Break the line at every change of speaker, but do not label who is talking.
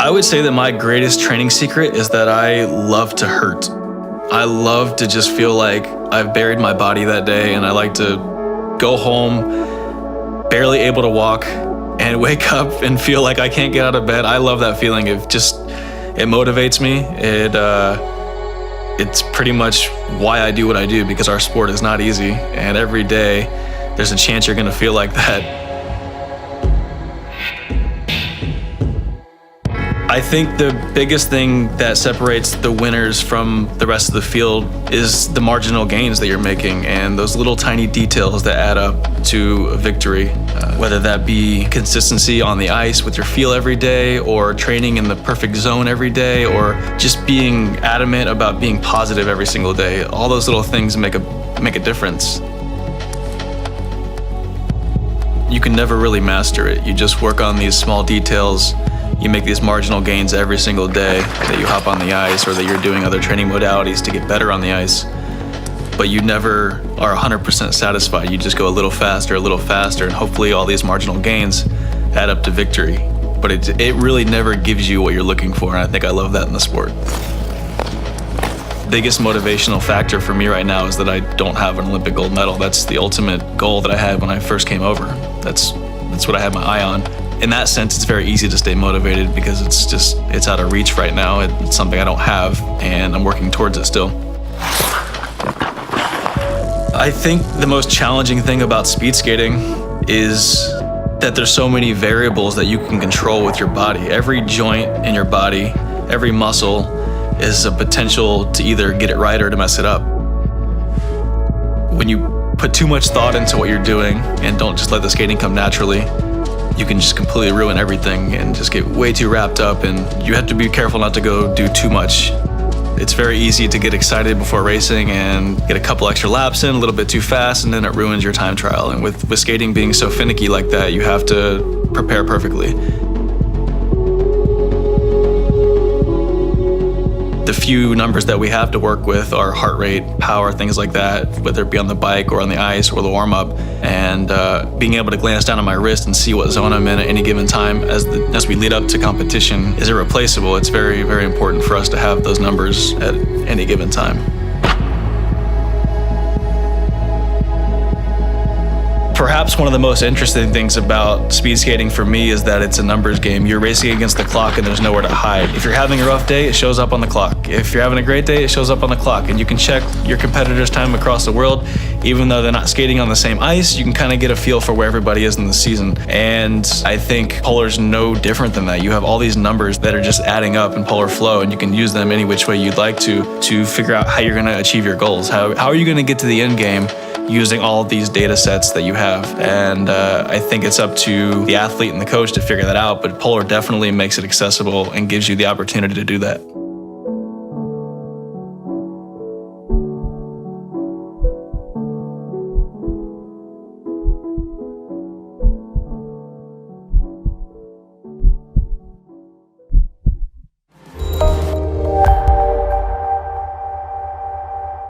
I would say that my greatest training secret is that I love to hurt. I love to just feel like I've buried my body that day, and I like to go home barely able to walk and wake up and feel like I can't get out of bed. I love that feeling. It motivates me. It's pretty much why I do what I do, because our sport is not easy, and every day there's a chance you're gonna feel like that. I think the biggest thing that separates the winners from the rest of the field is the marginal gains that you're making and those little tiny details that add up to a victory. Whether that be consistency on the ice with your feel every day, or training in the perfect zone every day, or just being adamant about being positive every single day. All those little things make a difference. You can never really master it. You just work on these small details. You make these marginal gains every single day that you hop on the ice, or that you're doing other training modalities to get better on the ice. But you never are 100% satisfied. You just go a little faster, and hopefully all these marginal gains add up to victory. But it really never gives you what you're looking for, and I think I love that in the sport. Biggest motivational factor for me right now is that I don't have an Olympic gold medal. That's the ultimate goal that I had when I first came over. That's what I had my eye on. In that sense, it's very easy to stay motivated because it's out of reach right now. It's something I don't have, and I'm working towards it still. I think the most challenging thing about speed skating is that there's so many variables that you can control with your body. Every joint in your body, every muscle is a potential to either get it right or to mess it up. When you put too much thought into what you're doing and don't just let the skating come naturally, you can just completely ruin everything and just get way too wrapped up, and you have to be careful not to go do too much. It's very easy to get excited before racing and get a couple extra laps in a little bit too fast, and then it ruins your time trial. And with skating being so finicky like that, you have to prepare perfectly. The few numbers that we have to work with are heart rate, power, things like that, whether it be on the bike or on the ice or the warm-up. And being able to glance down at my wrist and see what zone I'm in at any given time as we lead up to competition is irreplaceable. It's very, very important for us to have those numbers at any given time. Perhaps one of the most interesting things about speed skating for me is that it's a numbers game. You're racing against the clock and there's nowhere to hide. If you're having a rough day, it shows up on the clock. If you're having a great day, it shows up on the clock. And you can check your competitors' time across the world. Even though they're not skating on the same ice, you can kind of get a feel for where everybody is in the season. And I think Polar's no different than that. You have all these numbers that are just adding up in Polar Flow, and you can use them any which way you'd like to figure out how you're going to achieve your goals. How are you going to get to the end game using all of these data sets that you have? And I think it's up to the athlete and the coach to figure that out, but Polar definitely makes it accessible and gives you the opportunity to do that.